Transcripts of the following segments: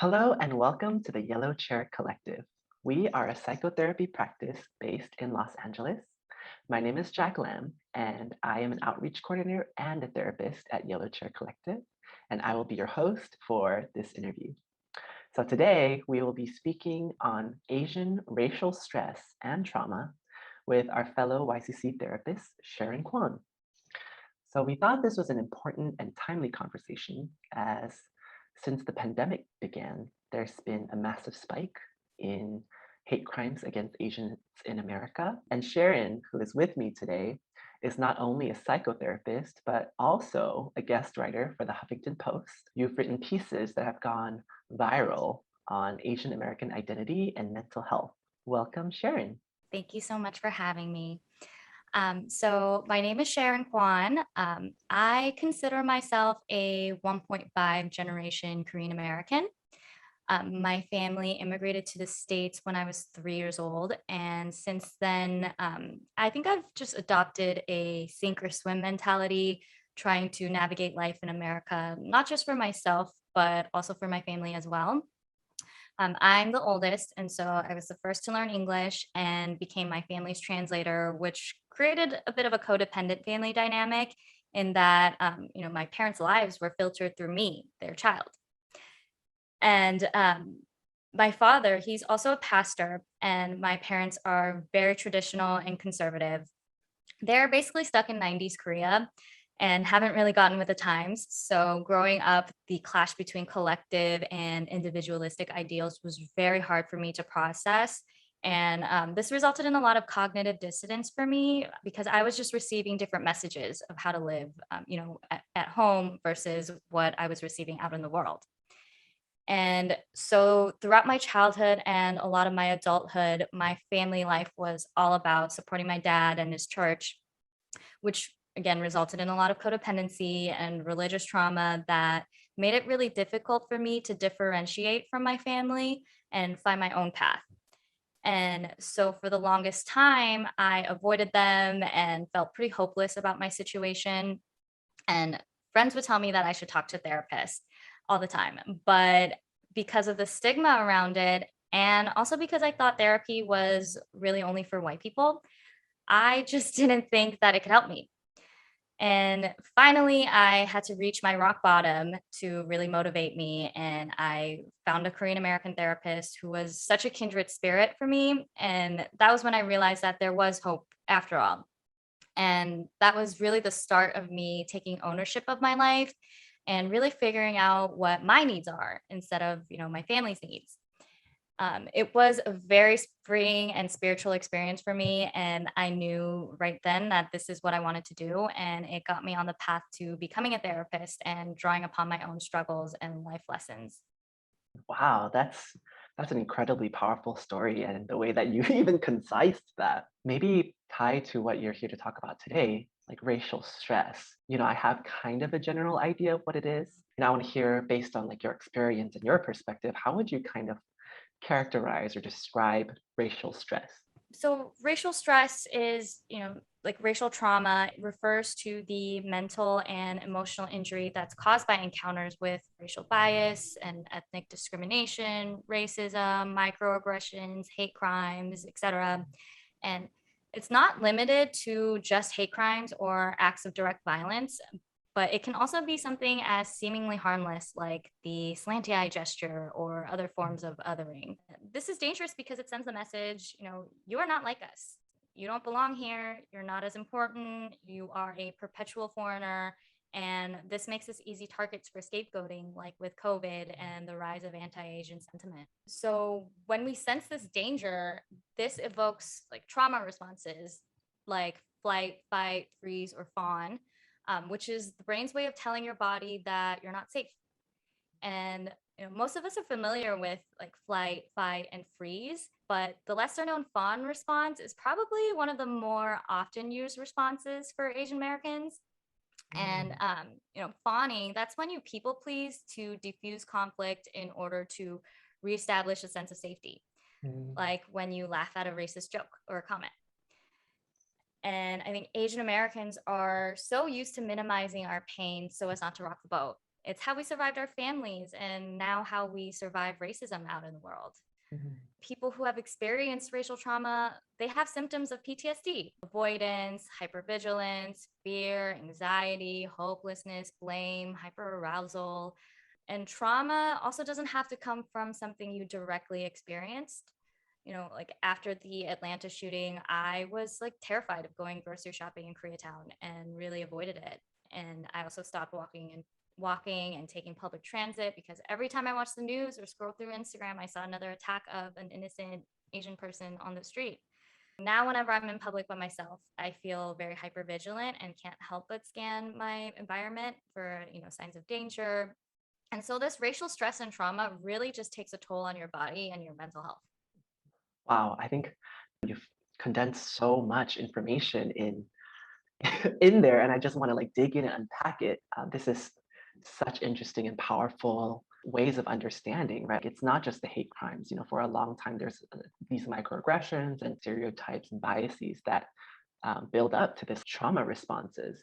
Hello and welcome to the Yellow Chair Collective. We are a psychotherapy practice based in Los Angeles. My name is Jack Lam, and I am an outreach coordinator and a therapist at Yellow Chair Collective, and I will be your host for this interview. So today we will be speaking on Asian racial stress and trauma with our fellow YCC therapist, Sharon Kwon. So we thought this was an important and timely conversation as since the pandemic began, there's been a massive spike in hate crimes against Asians in America. And Sharon, who is with me today, is not only a psychotherapist, but also a guest writer for the Huffington Post. You've written pieces that have gone viral on Asian American identity and mental health. Welcome, Sharon. Thank you so much for having me. So my name is Sharon Kwon. I consider myself a 1.5 generation Korean American. My family immigrated to the States when I was 3 years old. And since then, I think I've just adopted a sink or swim mentality, trying to navigate life in America, not just for myself, but also for my family as well. I'm the oldest, and so I was the first to learn English and became my family's translator, which created a bit of a codependent family dynamic in that, my parents' lives were filtered through me, their child. And my father, he's also a pastor, and my parents are very traditional and conservative. They're basically stuck in 90s Korea and haven't really gotten with the times. So, growing up, the clash between collective and individualistic ideals was very hard for me to process. And this resulted in a lot of cognitive dissonance for me because I was just receiving different messages of how to live, at home versus what I was receiving out in the world. And so throughout my childhood and a lot of my adulthood, my family life was all about supporting my dad and his church, which again resulted in a lot of codependency and religious trauma that made it really difficult for me to differentiate from my family and find my own path. And so for the longest time, I avoided them and felt pretty hopeless about my situation. And friends would tell me that I should talk to therapists all the time. But because of the stigma around it, and also because I thought therapy was really only for white people, I just didn't think that it could help me. And finally, I had to reach my rock bottom to really motivate me. And I found a Korean American therapist who was such a kindred spirit for me. And that was when I realized that there was hope after all. And that was really the start of me taking ownership of my life and really figuring out what my needs are instead of, my family's needs. It was a very freeing and spiritual experience for me. And I knew right then that this is what I wanted to do. And it got me on the path to becoming a therapist and drawing upon my own struggles and life lessons. Wow, that's an incredibly powerful story, and the way that you even concised that. Maybe tied to what you're here to talk about today, like racial stress. I have kind of a general idea of what it is. And I want to hear, based on like your experience and your perspective, how would you kind of characterize or describe racial stress? So racial stress is, like racial trauma refers to the mental and emotional injury that's caused by encounters with racial bias and ethnic discrimination, racism, microaggressions, hate crimes, etc. And it's not limited to just hate crimes or acts of direct violence, but it can also be something as seemingly harmless, like the slanty eye gesture or other forms of othering. This is dangerous because it sends the message, you are not like us. You don't belong here. You're not as important. You are a perpetual foreigner. And this makes us easy targets for scapegoating, like with COVID and the rise of anti Asian sentiment. So, when we sense this danger, this evokes like trauma responses like flight, fight, freeze, or fawn, which is the brain's way of telling your body that you're not safe. And most of us are familiar with like flight, fight, and freeze, but the lesser known fawn response is probably one of the more often used responses for Asian Americans. And fawning, that's when you people please to diffuse conflict in order to reestablish a sense of safety, Mm. like when you laugh at a racist joke or a comment. And I think Asian Americans are so used to minimizing our pain so as not to rock the boat. It's how we survived our families and now how we survive racism out in the world. Mhm. People who have experienced racial trauma, they have symptoms of PTSD, avoidance, hypervigilance, fear, anxiety, hopelessness, blame, hyperarousal. And trauma also doesn't have to come from something you directly experienced. Like after the Atlanta shooting, I was like terrified of going grocery shopping in Koreatown and really avoided it. And I also stopped walking and taking public transit because every time I watched the news or scrolled through Instagram, I saw another attack of an innocent Asian person on the street. Now, whenever I'm in public by myself, I feel very hyper vigilant and can't help but scan my environment for, signs of danger. And so this racial stress and trauma really just takes a toll on your body and your mental health. Wow, I think you've condensed so much information in in there, and I just want to like dig in and unpack it. This is such interesting and powerful ways of understanding, right? It's not just the hate crimes. For a long time, there's these microaggressions and stereotypes and biases that build up to this trauma responses.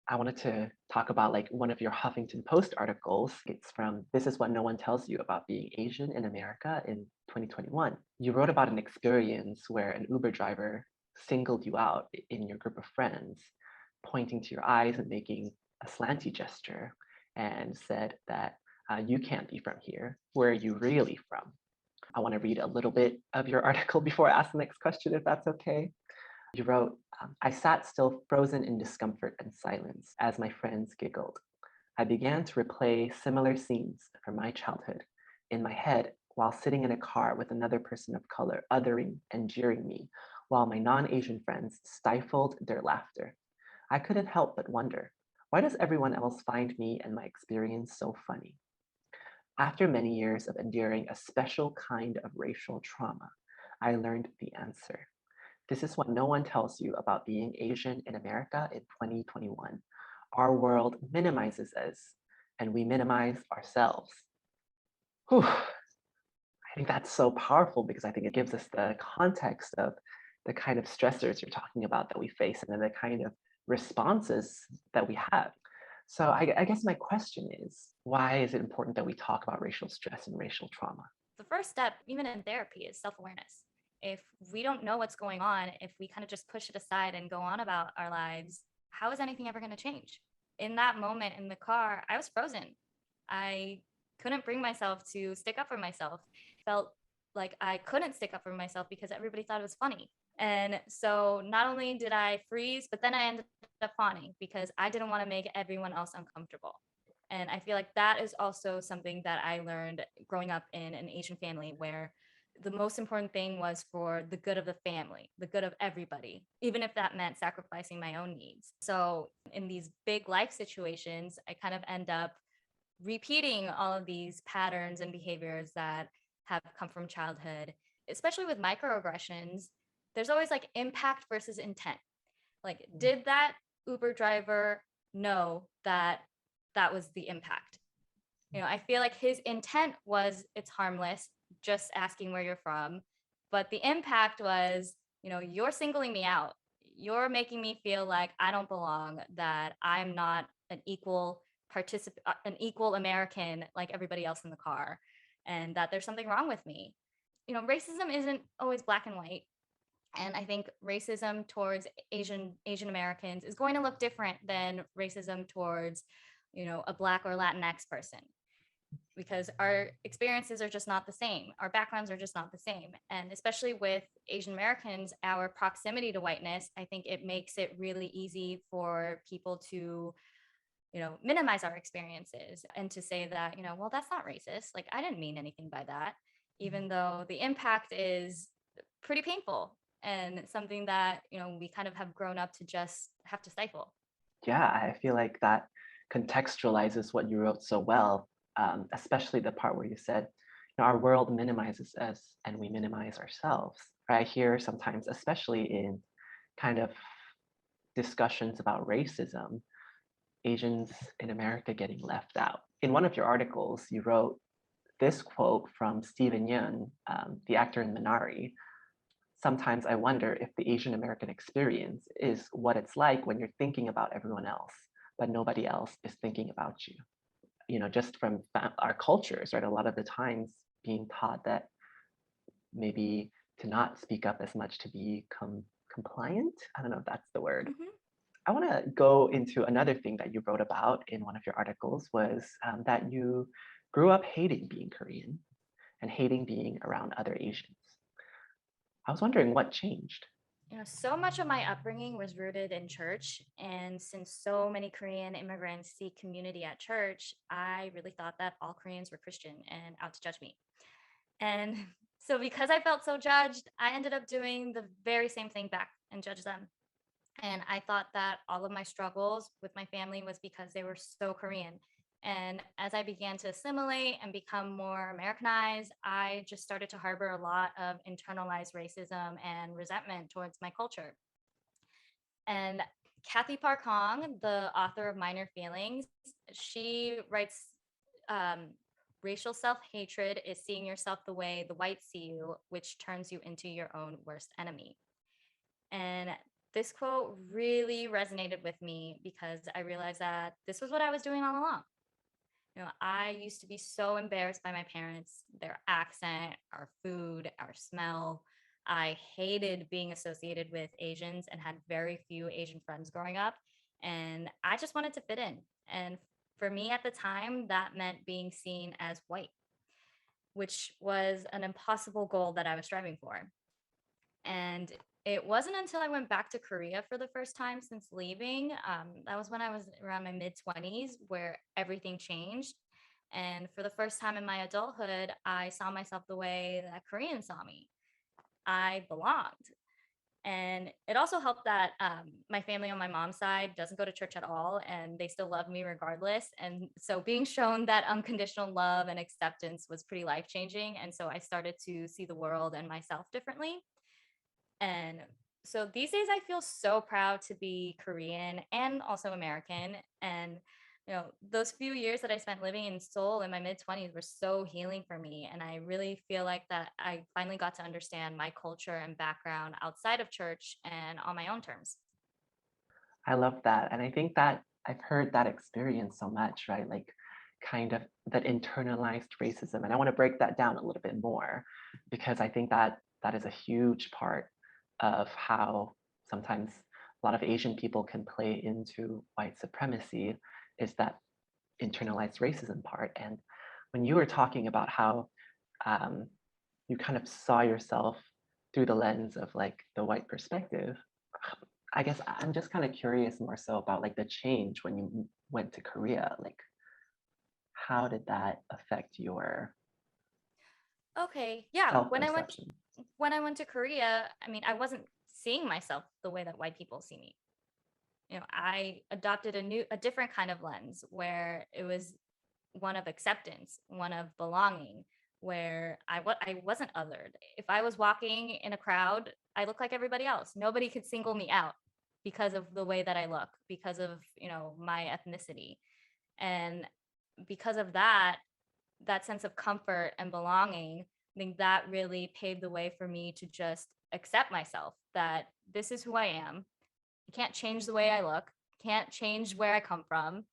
I wanted to talk about like one of your Huffington Post articles. It's from This Is What No One Tells You About Being Asian in America in 2021. You wrote about an experience where an Uber driver singled you out in your group of friends, pointing to your eyes and making a slanty gesture, and said that you can't be from here. Where are you really from? I want to read a little bit of your article before I ask the next question, if that's okay. You wrote, I sat still, frozen in discomfort and silence as my friends giggled. I began to replay similar scenes from my childhood in my head while sitting in a car with another person of color, othering and jeering me, while my non Asian friends stifled their laughter. I couldn't help but wonder, why does everyone else find me and my experience so funny? After many years of enduring a special kind of racial trauma, I learned the answer. This is what no one tells you about being Asian in America in 2021. Our world minimizes us, and we minimize ourselves. Whew. I think that's so powerful because I think it gives us the context of the kind of stressors you're talking about that we face and then the kind of responses that we have. So I guess my question is, why is it important that we talk about racial stress and racial trauma? The first step, even in therapy, is self awareness. If we don't know what's going on, if we kind of just push it aside and go on about our lives, how is anything ever going to change? In that moment in the car, I was frozen. I couldn't bring myself to stick up for myself. Felt like I couldn't stick up for myself because everybody thought it was funny. And so not only did I freeze, but then I ended up fawning because I didn't want to make everyone else uncomfortable. And I feel like that is also something that I learned growing up in an Asian family where the most important thing was for the good of the family, the good of everybody, even if that meant sacrificing my own needs. So in these big life situations, I kind of end up repeating all of these patterns and behaviors that have come from childhood, especially with microaggressions. There's always like impact versus intent. Like, did that Uber driver know that that was the impact? I feel like his intent was it's harmless, just asking where you're from. But the impact was, you're singling me out. You're making me feel like I don't belong, that I'm not an equal participant, an equal American like everybody else in the car, and that there's something wrong with me. Racism isn't always black and white. And I think racism towards Asian Americans is going to look different than racism towards, a Black or Latinx person, because our experiences are just not the same. Our backgrounds are just not the same. And especially with Asian Americans, our proximity to whiteness, I think it makes it really easy for people to, minimize our experiences and to say that, well, that's not racist. Like, I didn't mean anything by that, even though the impact is pretty painful and something that, we kind of have grown up to just have to stifle. Yeah, I feel like that contextualizes what you wrote so well, especially the part where you said, our world minimizes us and we minimize ourselves. Right? I hear sometimes, especially in kind of discussions about racism, Asians in America getting left out. In one of your articles, you wrote this quote from Steven Yeun, the actor in Minari. Sometimes I wonder if the Asian American experience is what it's like when you're thinking about everyone else, but nobody else is thinking about you. just from our cultures, right? A lot of the times being taught that maybe to not speak up as much to be compliant. I don't know if that's the word. Mhm. I want to go into another thing that you wrote about in one of your articles was that you grew up hating being Korean and hating being around other Asians. I was wondering what changed. So much of my upbringing was rooted in church. And since so many Korean immigrants seek community at church, I really thought that all Koreans were Christian and out to judge me. And so, because I felt so judged, I ended up doing the very same thing back and judge them. And I thought that all of my struggles with my family was because they were so Korean. And as I began to assimilate and become more Americanized, I just started to harbor a lot of internalized racism and resentment towards my culture. And Kathy Park Hong, the author of Minor Feelings, she writes um, racial self hatred is seeing yourself the way the whites see you, which turns you into your own worst enemy. And this quote really resonated with me because I realized that this was what I was doing all along. I used to be so embarrassed by my parents, their accent, our food, our smell. I hated being associated with Asians and had very few Asian friends growing up. And I just wanted to fit in. And for me at the time, that meant being seen as white, which was an impossible goal that I was striving for. And it wasn't until I went back to Korea for the first time since leaving. That was when I was around my mid 20s, where everything changed. And for the first time in my adulthood, I saw myself the way that Koreans saw me. I belonged. And it also helped that my family on my mom's side doesn't go to church at all, and they still love me regardless. And so being shown that unconditional love and acceptance was pretty life changing. And so I started to see the world and myself differently. And so these days I feel so proud to be Korean and also American. And those few years that I spent living in Seoul in my mid 20s were so healing for me. And I really feel like that I finally got to understand my culture and background outside of church and on my own terms. I love that. And I think that I've heard that experience so much, right? Like kind of that internalized racism. And I want to break that down a little bit more because I think that that is a huge part of how sometimes a lot of Asian people can play into white supremacy is that internalized racism part. And when you were talking about how um, you kind of saw yourself through the lens of like the white perspective, I guess I'm just kind of curious more so about like the change when you went to Korea. Like, how did that affect your Okay, yeah. self-perception? When I went to Korea, I mean, I wasn't seeing myself the way that white people see me. I adopted a different kind of lens where it was one of acceptance, one of belonging, where I wasn't othered. If I was walking in a crowd, I looked like everybody else. Nobody could single me out because of the way that I look, because of, my ethnicity. And because of that, that sense of comfort and belonging, I think that really paved the way for me to just accept myself that this is who I am. I can't change the way I look, can't change where I come from,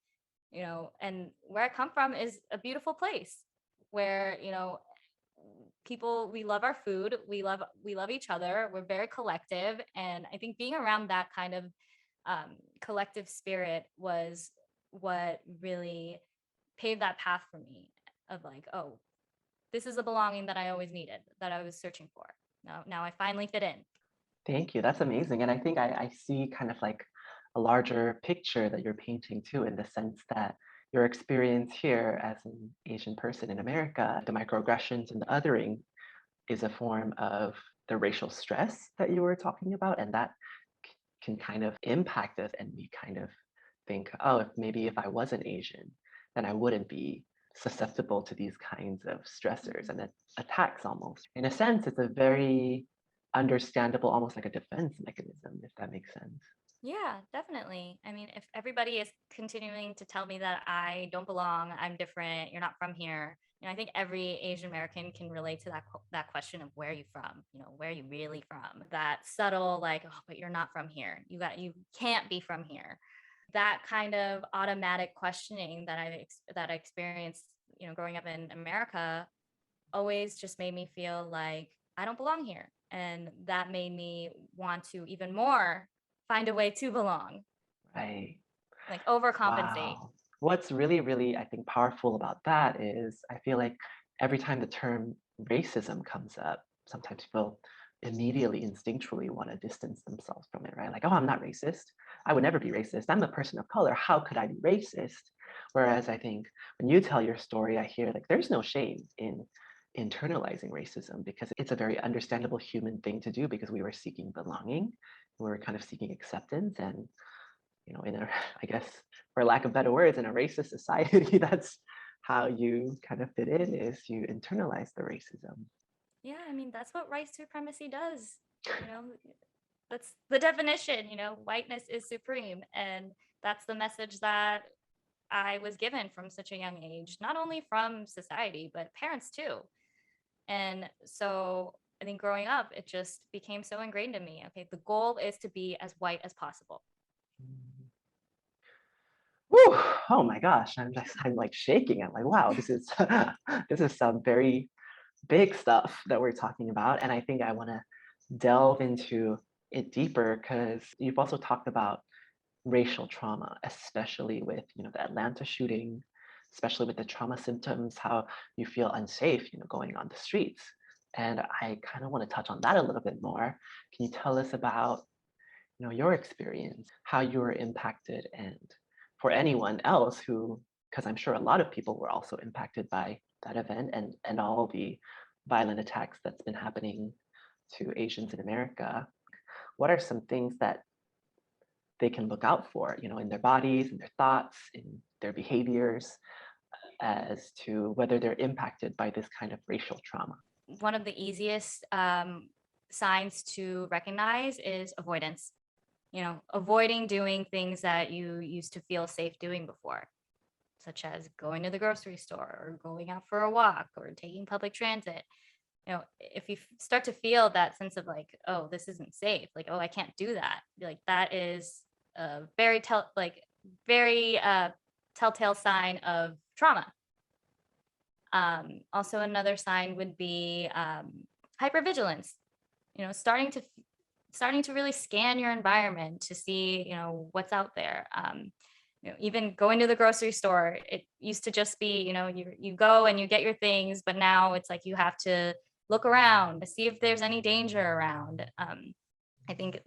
and where I come from is a beautiful place where, people we love our food, we love each other, we're very collective, and I think being around that kind of collective spirit was what really paved that path for me of like, oh, this is a belonging that I always needed, that I was searching for. Now I finally fit in. Thank you. That's amazing. And I think I see kind of like a larger picture that you're painting too, in the sense that your experience here as an Asian person in America, the microaggressions and the othering is a form of the racial stress that you were talking about. And that can kind of impact us. And we kind of think, oh, if maybe if I wasn't Asian, then I wouldn't be susceptible to these kinds of stressors Mhm. and attacks almost. In a sense, it's a very understandable, almost like a defense mechanism, if that makes sense. Yeah, definitely. I mean, if everybody is continuing to tell me that I don't belong, I'm different, you're not from here, I think every Asian American can relate to that question of where are you from? Where are you really from? That subtle like, oh, but you're not from here. You can't be from here. that kind of automatic questioning that I experienced, growing up in America, always just made me feel like I don't belong here, and that made me want to even more find a way to belong, Right. like overcompensate. Wow. What's really, really, I think, powerful about that is I feel like every time the term racism comes up, sometimes people immediately instinctually want to distance themselves from it, right? Like, oh, I'm not racist. I would never be racist. I'm a person of color. How could I be racist? Whereas I think when you tell your story, I hear like there's no shame in internalizing racism because it's a very understandable human thing to do because we were seeking belonging. We were kind of seeking acceptance and in a, I guess, for lack of better words, in a racist society, that's how you kind of fit in is you internalize the racism. Yeah, I mean, that's what white supremacy does. You know, that's the definition, whiteness is supreme. And that's the message that I was given from such a young age, not only from society, but parents too. And so I think growing up, it just became so ingrained in me. Okay, the goal is to be as white as possible. Whew, oh my gosh, I'm like shaking. I'm like, wow, this is this is some very big stuff that we're talking about. And I think I want to delve into it deeper because you've also talked about racial trauma, especially with the Atlanta shooting, especially with the trauma symptoms, how you feel unsafe, going on the streets. And I kind of want to touch on that a little bit more. Can you tell us about your experience, how you were impacted, and for anyone else who, because I'm sure a lot of people were also impacted by that event and all the violent attacks that's been happening to Asians in America, what are some things that they can look out for, in their bodies, in their thoughts, in their behaviors, as to whether they're impacted by this kind of racial trauma? One of the easiest signs to recognize is avoidance. Avoiding doing things that you used to feel safe doing before, such as going to the grocery store or going out for a walk or taking public transit. If you start to feel that sense of like, oh, this isn't safe, like, oh, I can't do that, like that is a very telltale sign of trauma. Also, another sign would be hypervigilance. Starting to really scan your environment to see, what's out there. Even going to the grocery store, it used to just be, you go and you get your things, but now it's like you have to look around to see if there's any danger around. I think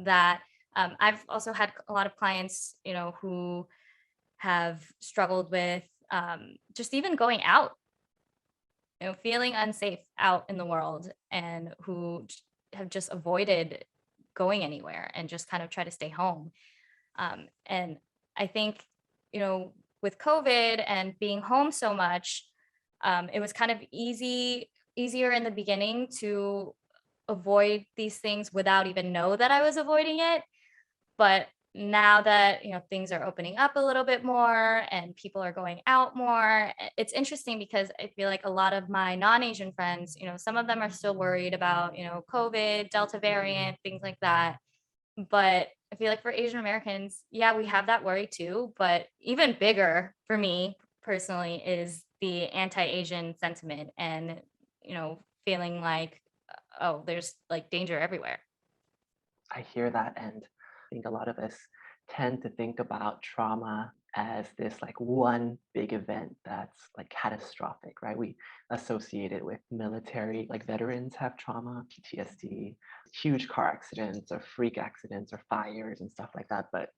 that I've also had a lot of clients, who have struggled with just even going out, feeling unsafe out in the world, and who have just avoided going anywhere and just kind of try to stay home. And I think, with COVID and being home so much, it was kind of easier in the beginning to avoid these things without even know that I was avoiding it. But now that, things are opening up a little bit more and people are going out more, it's interesting because I feel like a lot of my non-Asian friends, some of them are still worried about, COVID, Delta variant, things like that. But I feel like for Asian Americans, yeah, we have that worry too. But even bigger for me personally is the anti-Asian sentiment and, feeling like, oh, there's like danger everywhere. I hear that, and I think a lot of us tend to think about trauma as this like one big event that's like catastrophic, right? We associate it with military, like veterans have trauma, PTSD, huge car accidents or freak accidents or fires and stuff like that. But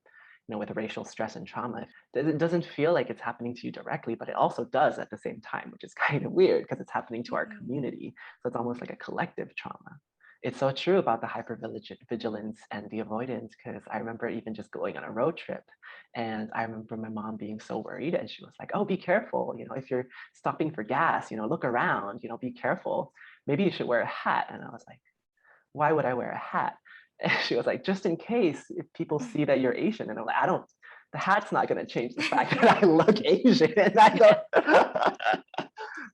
with racial stress and trauma, it doesn't feel like it's happening to you directly, but it also does at the same time, which is kind of weird because it's happening to our Mhm. community. So it's almost like a collective trauma. It's so true about the hypervigilance and the avoidance because I remember even just going on a road trip and I remember my mom being so worried and she was like, oh, be careful. If you're stopping for gas, look around, be careful. Maybe you should wear a hat. And I was like, why would I wear a hat? And she was like, just in case if people see that you're Asian. And I'm like, the hat's not going to change the fact that I look Asian and I don't.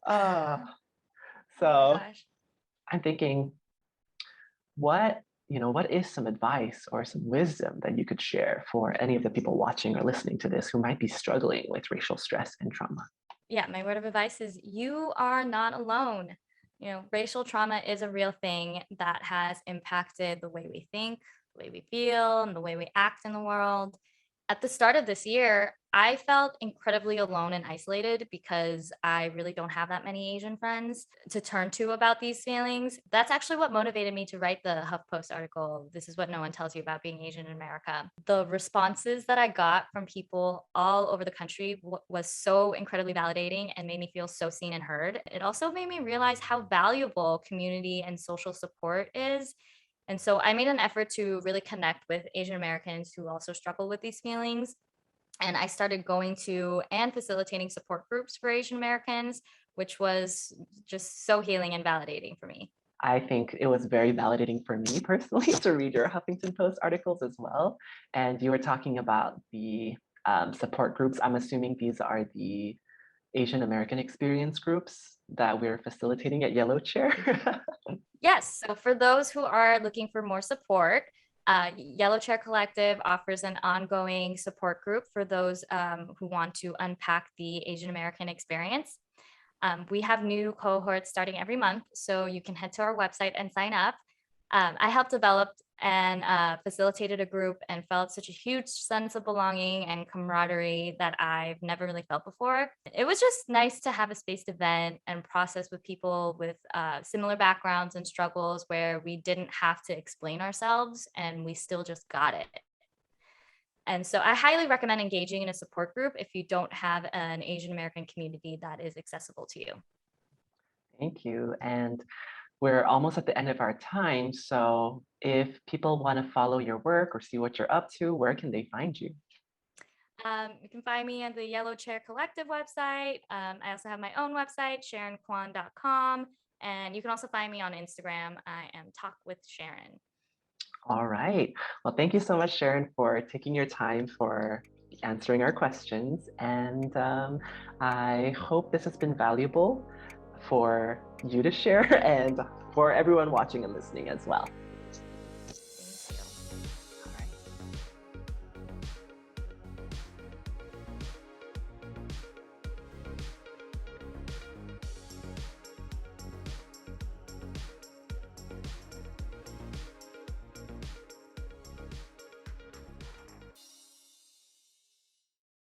uh, Oh my so gosh. I'm thinking, what what is some advice or some wisdom that you could share for any of the people watching or listening to this who might be struggling with racial stress and trauma? Yeah, my word of advice is you are not alone. Racial trauma is a real thing that has impacted the way we think, the way we feel, and the way we act in the world. At the start of this year, I felt incredibly alone and isolated because I really don't have that many Asian friends to turn to about these feelings. That's actually what motivated me to write the HuffPost article. This is what no one tells you about being Asian in America. The responses that I got from people all over the country was so incredibly validating and made me feel so seen and heard. It also made me realize how valuable community and social support is, and so I made an effort to really connect with Asian Americans who also struggle with these feelings. And I started going to and facilitating support groups for Asian Americans, which was just so healing and validating for me. I think it was very validating for me personally to read your Huffington Post articles as well. And you were talking about the support groups. I'm assuming these are the Asian American experience groups that we're facilitating at Yellow Chair. Yes. So for those who are looking for more support, Yellow Chair Collective offers an ongoing support group for those who want to unpack the Asian American experience. We have new cohorts starting every month, so you can head to our website and sign up. I helped develop and facilitated a group and felt such a huge sense of belonging and camaraderie that I've never really felt before. It was just nice to have a space to vent and process with people with similar backgrounds and struggles where we didn't have to explain ourselves and we still just got it. And so I highly recommend engaging in a support group if you don't have an Asian American community that is accessible to you. Thank you. And we're almost at the end of our time. So if people want to follow your work or see what you're up to, where can they find you? You can find me on the Yellow Chair Collective website. I also have my own website, SharonKwon.com. And you can also find me on Instagram. I am Talk with Sharon. All right. Well, thank you so much, Sharon, for taking your time for answering our questions. And I hope this has been valuable for you to share and for everyone watching and listening as well.